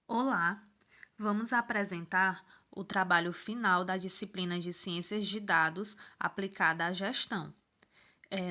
Olá, vamos apresentar o trabalho final da disciplina de Ciências de Dados aplicada à gestão.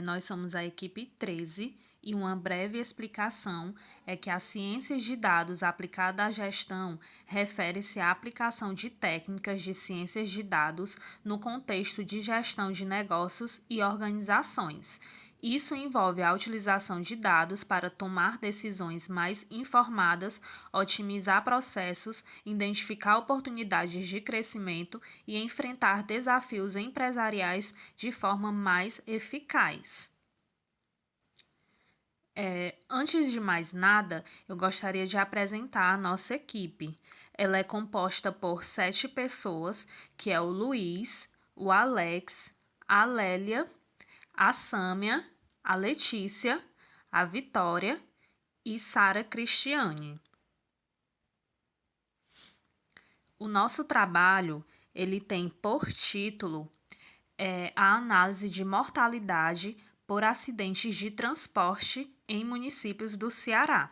Nós somos a equipe 13 e uma breve explicação é que as ciências de dados aplicada à gestão refere-se à aplicação de técnicas de ciências de dados no contexto de gestão de negócios e organizações. Isso envolve a utilização de dados para tomar decisões mais informadas, otimizar processos, identificar oportunidades de crescimento e enfrentar desafios empresariais de forma mais eficaz. Antes de mais nada, eu gostaria de apresentar a nossa equipe. Ela é composta por 7 pessoas, que é o Luiz, o Alex, a Lélia, a Sâmia, a Letícia, a Vitória e Sara Cristiane. O nosso trabalho, ele tem por título a análise de mortalidade por acidentes de transporte em municípios do Ceará.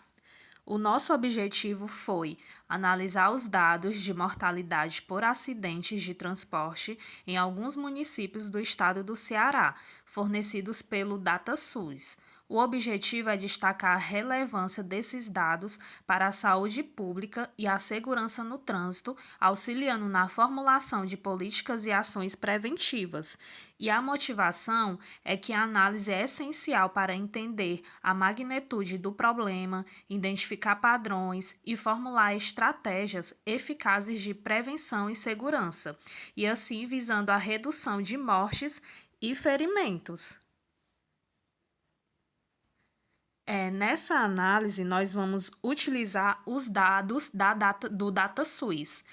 O nosso objetivo foi analisar os dados de mortalidade por acidentes de transporte em alguns municípios do estado do Ceará, fornecidos pelo DataSUS. O objetivo é destacar a relevância desses dados para a saúde pública e a segurança no trânsito, auxiliando na formulação de políticas e ações preventivas. E a motivação é que a análise é essencial para entender a magnitude do problema, identificar padrões e formular estratégias eficazes de prevenção e segurança, e assim visando a redução de mortes e ferimentos. Nessa análise, nós vamos utilizar os dados do DataSUS,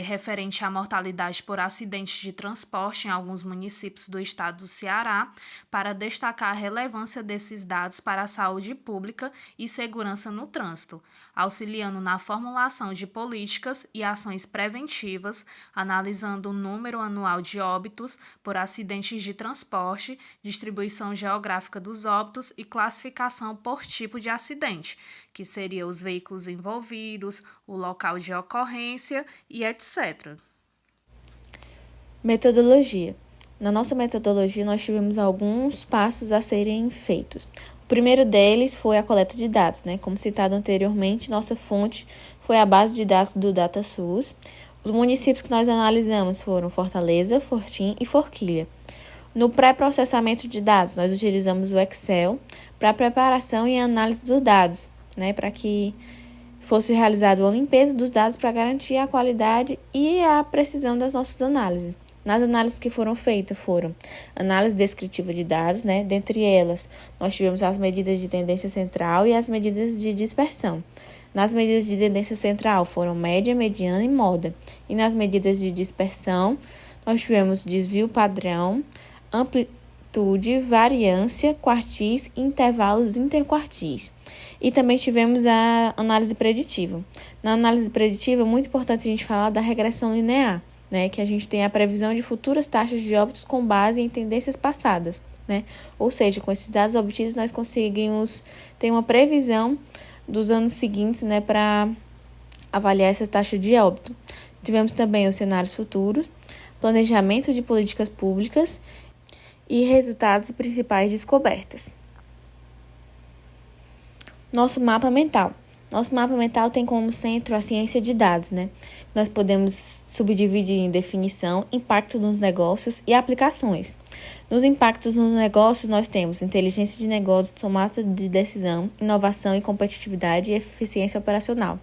referente à mortalidade por acidentes de transporte em alguns municípios do estado do Ceará, para destacar a relevância desses dados para a saúde pública e segurança no trânsito, auxiliando na formulação de políticas e ações preventivas, analisando o número anual de óbitos por acidentes de transporte, distribuição geográfica dos óbitos e classificação por tipo de acidente, que seriam os veículos envolvidos, o local de ocorrência e etc. Metodologia. Na nossa metodologia, nós tivemos alguns passos a serem feitos. O primeiro deles foi a coleta de dados, Como citado anteriormente, nossa fonte foi a base de dados do DataSUS. Os municípios que nós analisamos foram Fortaleza, Fortim e Forquilha. No pré-processamento de dados, nós utilizamos o Excel para a preparação e análise dos dados, para que fosse realizada a limpeza dos dados para garantir a qualidade e a precisão das nossas análises. Nas análises que foram feitas foram análise descritiva de dados, Dentre elas, nós tivemos as medidas de tendência central e as medidas de dispersão. Nas medidas de tendência central foram média, mediana e moda. E nas medidas de dispersão, nós tivemos desvio padrão, amplitude, variância, quartis e intervalos interquartis. E também tivemos a análise preditiva. Na análise preditiva, é muito importante a gente falar da regressão linear, que a gente tem a previsão de futuras taxas de óbitos com base em tendências passadas, Ou seja, com esses dados obtidos, nós conseguimos ter uma previsão dos anos seguintes, para avaliar essa taxa de óbito. Tivemos também os cenários futuros, planejamento de políticas públicas e resultados principais descobertas. Nosso mapa mental. Nosso mapa mental tem como centro a ciência de dados, Nós podemos subdividir em definição, impacto nos negócios e aplicações. Nos impactos nos negócios, nós temos inteligência de negócios, tomada de decisão, inovação e competitividade e eficiência operacional.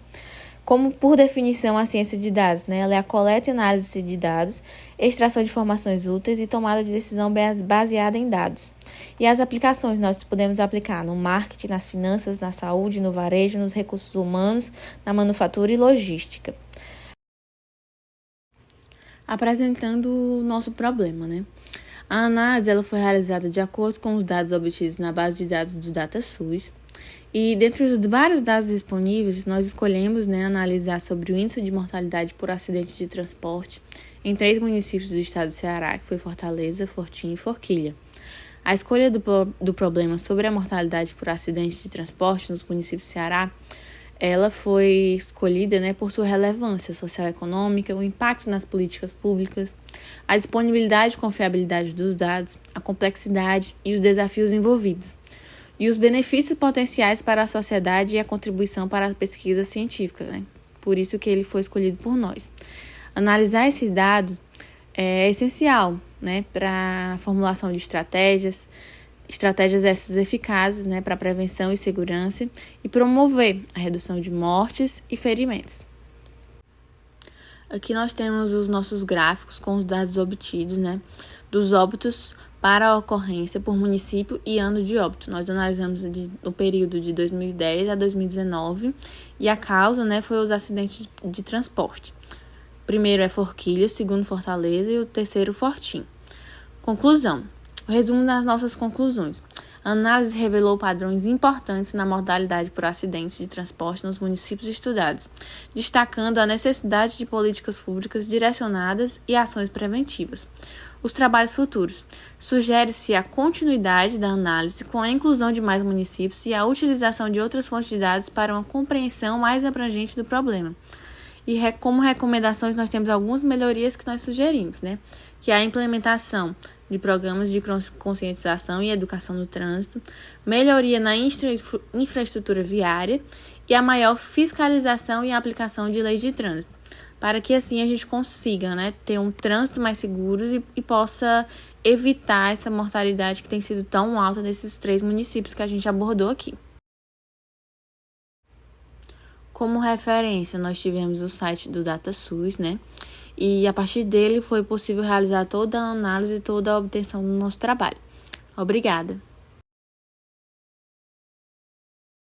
Como, por definição, a ciência de dados, Ela é a coleta e análise de dados, extração de informações úteis e tomada de decisão baseada em dados. E as aplicações nós podemos aplicar no marketing, nas finanças, na saúde, no varejo, nos recursos humanos, na manufatura e logística. Apresentando o nosso problema, A análise ela foi realizada de acordo com os dados obtidos na base de dados do DataSUS. E dentre os vários dados disponíveis, nós escolhemos analisar sobre o índice de mortalidade por acidente de transporte em 3 municípios do estado do Ceará, que foi Fortaleza, Fortim e Forquilha. A escolha do problema sobre a mortalidade por acidente de transporte nos municípios do Ceará ela foi escolhida, né, por sua relevância social e econômica, o impacto nas políticas públicas, a disponibilidade e confiabilidade dos dados, a complexidade e os desafios envolvidos, e os benefícios potenciais para a sociedade e a contribuição para a pesquisa científica, né? Por isso que ele foi escolhido por nós. Analisar esse dado é essencial, né, para a formulação de estratégias essas eficazes, né, para prevenção e segurança e promover a redução de mortes e ferimentos. Aqui nós temos os nossos gráficos com os dados obtidos, né, dos óbitos para a ocorrência por município e ano de óbito. Nós analisamos o período de 2010 a 2019 e a causa, né, foi os acidentes de transporte. O primeiro é Forquilha, o segundo Fortaleza e o terceiro Fortim. Conclusão. O resumo das nossas conclusões. A análise revelou padrões importantes na mortalidade por acidentes de transporte nos municípios estudados, destacando a necessidade de políticas públicas direcionadas e ações preventivas. Os trabalhos futuros. Sugere-se a continuidade da análise com a inclusão de mais municípios e a utilização de outras fontes de dados para uma compreensão mais abrangente do problema. E como recomendações, nós temos algumas melhorias que nós sugerimos, né? Que é a implementação de programas de conscientização e educação no trânsito, melhoria na infraestrutura viária e a maior fiscalização e aplicação de leis de trânsito, para que assim a gente consiga, né, ter um trânsito mais seguro e possa evitar essa mortalidade que tem sido tão alta nesses 3 municípios que a gente abordou aqui. Como referência, nós tivemos o site do DataSUS, né? E a partir dele foi possível realizar toda a análise e toda a obtenção do nosso trabalho. Obrigada!